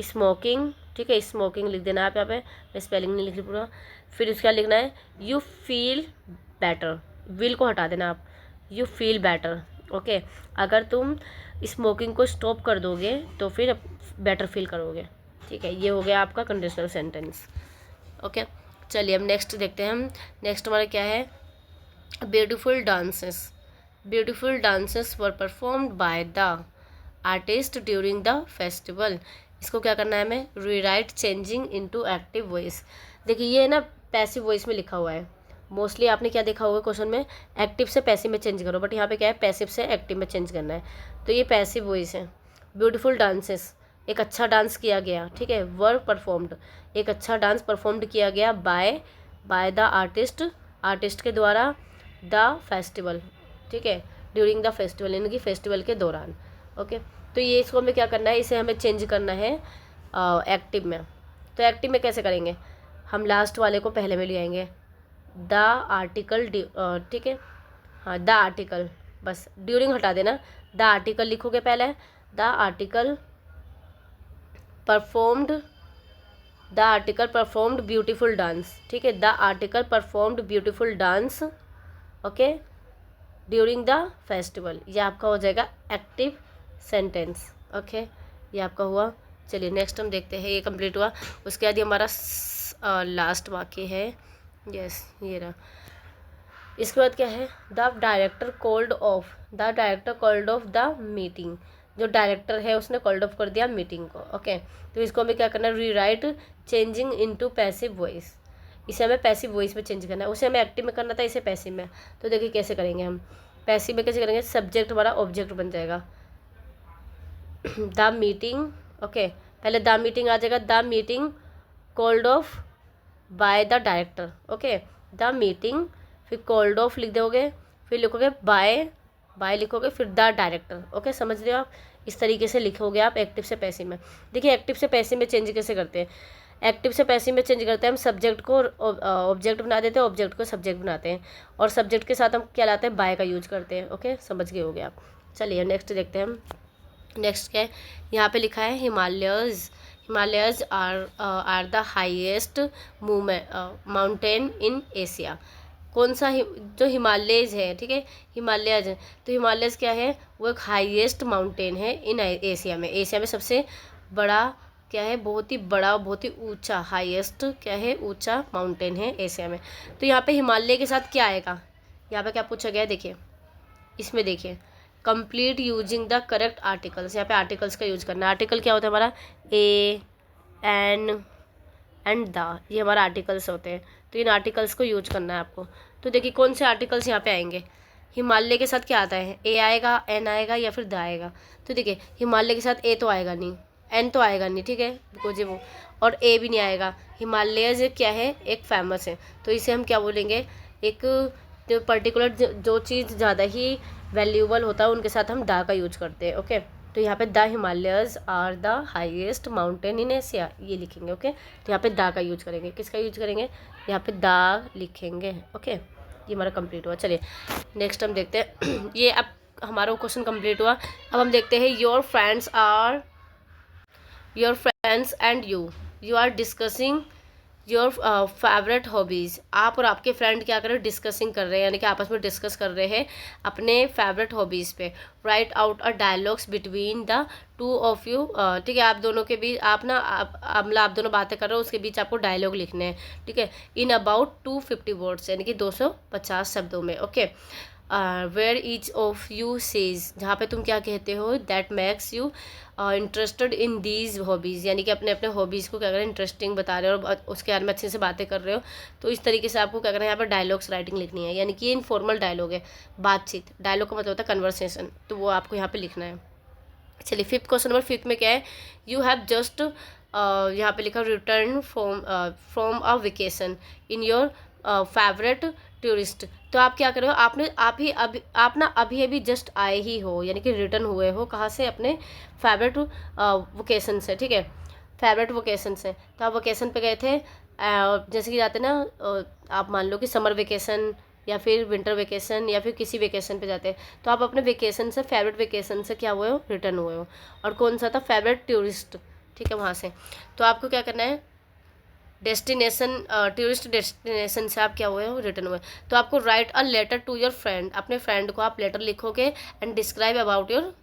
[SPEAKER 1] स्मोकिंग, ठीक है, स्मोकिंग लिख देना आप यहाँ पे, मैं स्पेलिंग नहीं लिख रही पूरा। फिर उसका लिखना है यू फील बेटर, विल को हटा देना आप, यू फील बेटर। ओके, अगर तुम स्मोकिंग को स्टॉप कर दोगे तो फिर बेटर फील करोगे। ठीक है, ये हो गया आपका कंडीशनल सेंटेंस। ओके चलिए अब नेक्स्ट देखते हैं हम। नेक्स्ट हमारा क्या है, beautiful dances were performed by the artist during the festival. इसको क्या करना है हमें, rewrite changing into active voice. देखिए ये ना पैसिव वॉइस में लिखा हुआ है, मोस्टली आपने क्या देखा होगा क्वेश्चन में, एक्टिव से पैसिव में चेंज करो, बट यहाँ पे क्या है पैसिव से एक्टिव में चेंज करना है। तो ये पैसिव वॉइस है। ब्यूटीफुल डांसेस, एक अच्छा डांस किया गया। ठीक है, वर परफॉर्म्ड, एक अच्छा डांस परफॉर्म्ड किया गया बाय द आर्टिस्ट के द्वारा, द फेस्टिवल, ठीक है, ड्यूरिंग द फेस्टिवल, यानी कि फेस्टिवल के दौरान। ओके, तो ये इसको हमें क्या करना है, इसे हमें चेंज करना है एक्टिव में। तो एक्टिव में कैसे करेंगे, हम लास्ट वाले को पहले में ले आएंगे, द आर्टिकल, ठीक है, हाँ द आर्टिकल, बस ड्यूरिंग हटा देना, द आर्टिकल लिखोगे पहले, the article performed beautiful dance. ठीक है, the article performed beautiful dance, okay, during the festival, ये आपका हो जाएगा एक्टिव सेंटेंस। ओके, ये आपका हुआ। चलिए नेक्स्ट हम देखते हैं, ये कंप्लीट हुआ। उसके बाद ये हमारा लास्ट वाक्य है, यस ये रहा। इसके बाद क्या है, the director called off the meeting, जो डायरेक्टर है उसने कॉल्ड ऑफ कर दिया मीटिंग को। ओके, तो इसको हमें क्या करना है, rewrite changing into passive voice, इसे हमें पैसिव वॉइस में चेंज करना है, उसे हमें एक्टिव में करना था, इसे पैसिव में। तो देखिए कैसे करेंगे हम, पैसिव में कैसे करेंगे, सब्जेक्ट हमारा ऑब्जेक्ट बन जाएगा, द मीटिंग। ओके, पहले द मीटिंग आ जाएगा, the meeting called off by the director. Okay, the meeting, फिर कॉल्ड ऑफ लिख दोगे, फिर लिखोगे बाय लिखोगे, फिर द डायरेक्टर। ओके, समझ रहे हो आप, इस तरीके से लिखोगे आप एक्टिव से पैसिव में। देखिए एक्टिव से पैसिव में चेंज कैसे करते हैं, एक्टिव से पैसिव में चेंज करते हैं हम, सब्जेक्ट को ऑब्जेक्ट बना देते हैं, ऑब्जेक्ट को सब्जेक्ट बनाते हैं, और सब्जेक्ट के साथ हम क्या लाते हैं, बाय का यूज करते हैं। ओके, समझ गए हो गया आप। चलिए नेक्स्ट देखते हैं हम। नेक्स्ट क्या है, यहाँ पे लिखा है Himalayas are the highest mountain in Asia. कौन सा जो हिमालयज है, ठीक है, हिमालयज, तो हिमालयज क्या है, वो एक हाईएस्ट माउंटेन है इन एशिया में। एशिया में सबसे बड़ा क्या है, बहुत ही बड़ा, बहुत ही ऊंचा, हाईएस्ट क्या है, ऊंचा माउंटेन है एशिया में। तो यहाँ पे हिमालय के साथ क्या आएगा, यहाँ पे क्या पूछा गया है, देखिए इसमें देखिए, complete using the correct articles, यहाँ पे आर्टिकल्स का यूज करना है। आर्टिकल क्या होता है हमारा, ए, एन एंड द, ये हमारा आर्टिकल्स होते हैं, तो इन आर्टिकल्स को यूज करना है आपको। तो देखिए कौन से आर्टिकल्स यहाँ पे आएंगे, हिमालय के साथ क्या आता है, ए आएगा, एन आएगा या फिर द आएगा। तो देखिए हिमालय के साथ ए तो आएगा नहीं, एन तो आएगा नहीं, ठीक है, बिकॉज वो, और ए भी नहीं आएगा। हिमालय क्या है, एक फेमस है, तो इसे हम क्या बोलेंगे, एक जो पर्टिकुलर जो चीज़ ज़्यादा ही वैल्यूबल होता है उनके साथ हम दा का यूज करते हैं। ओके, तो यहाँ पे the Himalayas are the highest mountain in Asia, ये लिखेंगे। ओके, तो यहाँ पे द का यूज करेंगे। किसका यूज करेंगे? यहाँ पे द लिखेंगे। ओके, ये हमारा कंप्लीट हुआ। चलिए नेक्स्ट हम देखते हैं ये अब हमारा क्वेश्चन कंप्लीट हुआ। अब हम देखते हैं your friends and you are discussing your favourite hobbies. आप और आपके फ्रेंड क्या कर रहे हो? डिस्कसिंग कर रहे हैं, यानी कि आपस में डिस्कस कर रहे हैं अपने फेवरेट हॉबीज़ पे। Right out a dialogues between the two of you. ठीक है, आप दोनों के बीच आप दोनों बातें कर रहे हो, उसके बीच आपको डायलॉग लिखने हैं। ठीक है, इन अबाउट 250 वर्ड्स, यानी कि 250 शब्दों में। Okay, where each of you says, जहाँ पे तुम क्या कहते हो, that makes you interested in these hobbies, यानी कि अपने अपने हॉबीज़ को क्या करें, इंटरेस्टिंग बता रहे हो और उसके बारे में अच्छे से बातें कर रहे हो। तो इस तरीके से आपको क्या करना है, यहाँ पर डायलॉग्स राइटिंग लिखनी है, यानी कि ये इनफॉर्मल डायलॉग है, बातचीत। डायलॉग का मतलब होता है कन्वर्सेशन, तो वो आपको यहाँ पे लिखना है। चलिए फिफ्थ क्वेश्चन नंबर 5 में क्या है? यू हैव जस्ट यहाँ पे लिखा return from a vacation in your favourite tourist. तो आप क्या कर रहे हो? आप ना अभी अभी जस्ट आए ही हो, यानी कि रिटर्न हुए हो कहाँ से? अपने फेवरेट वोकेशन से। ठीक है, फेवरेट वोकेशन से। तो आप वोकेशन पे गए थे, जैसे कि जाते ना आप मान लो कि समर वेकेशन या फिर विंटर वेकेशन या फिर किसी वेकेशन पे जाते हैं, तो आप अपने वेकेशन से, फेवरेट वेकेशन से क्या हुए हो? रिटर्न हुए हो। और कौन सा था? Favourite tourist. ठीक है, वहाँ से। तो आपको क्या करना है? डेस्टिनेशन, टूरिस्ट डेस्टिनेशन से आप क्या हुए हो? रिटर्न हुए। तो आपको write a letter to your friend, अपने फ्रेंड को आप लेटर लिखोगे and describe about your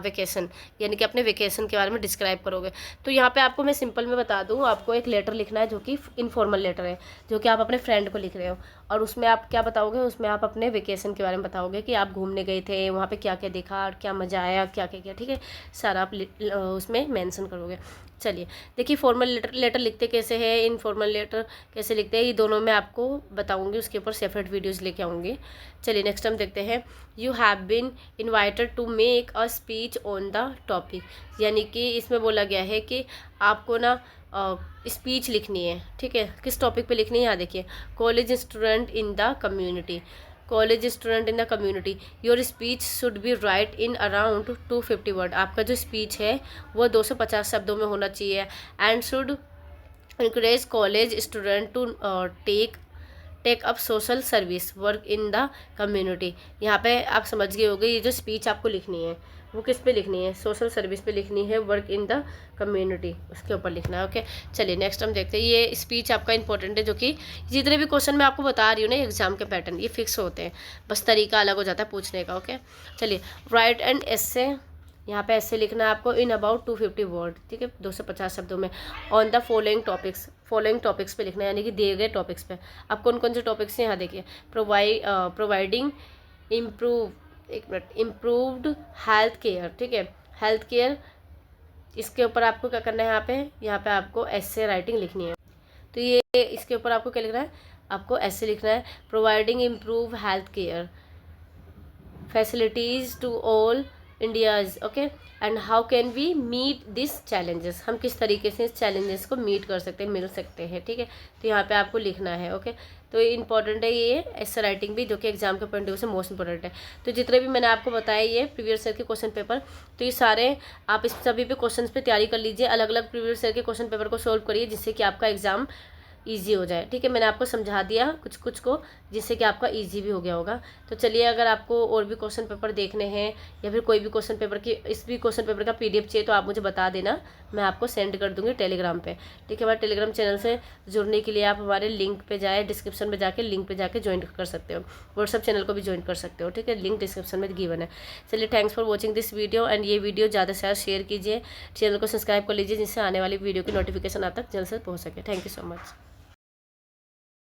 [SPEAKER 1] vacation, यानी कि अपने वेकेशन के बारे में डिस्क्राइब करोगे। तो यहाँ पे आपको मैं सिंपल में बता दूँ, आपको एक लेटर लिखना है जो कि इनफॉर्मल लेटर है, जो कि आप अपने फ्रेंड को लिख रहे हो। और उसमें आप क्या बताओगे? उसमें आप अपने वेकेशन के बारे में बताओगे कि आप घूमने गए थे, वहाँ पे क्या क्या देखा, क्या मज़ा आया, क्या क्या किया। ठीक है, सारा आप उसमें मेंशन करोगे। चलिए देखिए, फॉर्मल लेटर लिखते कैसे हैं, इनफॉर्मल लेटर कैसे लिखते हैं, ये दोनों मैं आपको बताऊंगी, उसके ऊपर सेपरेट वीडियोस लेके आऊँगी। चलिए नेक्स्ट हम देखते हैं। You have been invited to make a speech on the topic, यानी कि इसमें बोला गया है कि आपको ना स्पीच लिखनी है। ठीक है, किस टॉपिक पे लिखनी है? यहाँ देखिए, college student in the community, college student in the community, your speech should be right in around 250 word. आपका जो स्पीच है वो 250 शब्दों में होना चाहिए। And should encourage college student to take up social service work in the community. यहाँ पे आप समझ गए होंगे, ये जो स्पीच आपको लिखनी है वो किस पे लिखनी है? सोशल सर्विस पे लिखनी है, वर्क इन द कम्युनिटी उसके ऊपर लिखना है। ओके, चलिए नेक्स्ट हम देखते हैं। ये स्पीच आपका इंपॉर्टेंट है, जो कि जितने भी क्वेश्चन मैं आपको बता रही हूँ ना एग्जाम के पैटर्न, ये फिक्स होते हैं, बस तरीका अलग हो जाता है पूछने का। ओके, चलिए राइट एंड एस्से, यहाँ पे ऐसे लिखना है आपको इन अबाउट 250 वर्ड। ठीक है, 250 शब्दों में। ऑन द फॉलोइंग टॉपिक्स पे लिखना है, यानी कि दिए गए टॉपिक्स पे। अब कौन कौन से टॉपिक्स हैं यहाँ देखिए। Providing improved health care. ठीक है, हेल्थ केयर, इसके ऊपर आपको क्या करना है? यहाँ पे आपको ऐसे राइटिंग लिखनी है। तो ये इसके ऊपर आपको क्या लिखना है? आपको ऐसे लिखना है, providing improve health care facilities to all India's. Okay, and how can we meet this challenges, हम किस तरीके से इस चैलेंजेस को मीट कर सकते हैं, मिल सकते हैं। ठीक है, तो यहाँ पे आपको लिखना है। ओके, तो ये इंपॉर्टेंट है, ये ऐसा राइटिंग भी, जो कि एग्जाम के पॉइंट ऑफ व्यू से मोस्ट इंपॉर्टेंट है। तो जितने भी मैंने आपको बताया ये प्रीवियस ईयर के क्वेश्चन पेपर, तो ये सारे आप इस सभी पे क्वेश्चन पे तैयारी कर लीजिए, अलग अलग प्रीवियस ईयर के क्वेश्चन पेपर को सोल्व करिए, जिससे कि आपका एग्जाम ईजी हो जाए। ठीक है, मैंने आपको समझा दिया कुछ कुछ को, जिससे कि आपका ईजी भी हो गया होगा। तो चलिए, अगर आपको और भी क्वेश्चन पेपर देखने हैं या फिर कोई भी क्वेश्चन पेपर की, इस भी क्वेश्चन पेपर का PDF चाहिए, तो आप मुझे बता देना, मैं आपको सेंड कर दूंगी टेलीग्राम पे। ठीक है, हमारे टेलीग्राम चैनल से जुड़ने के लिए आप हमारे लिंक पे जाए, डिस्क्रिप्शन में जाके लिंक पे जाके ज्वाइन कर सकते हो। व्हाट्सअप चैनल को भी ज्वाइन कर सकते हो। ठीक है, लिंक डिस्क्रिप्शन में गिवन है। चलिए, thanks for watching this video, and ये वीडियो ज़्यादा से ज़्यादा शेयर कीजिए, चैनल को सब्सक्राइब कर लीजिए, जिससे आने वाली वीडियो की नोटिफिकेशन आप तक जल्द से पहुँच सके। Thank you so much.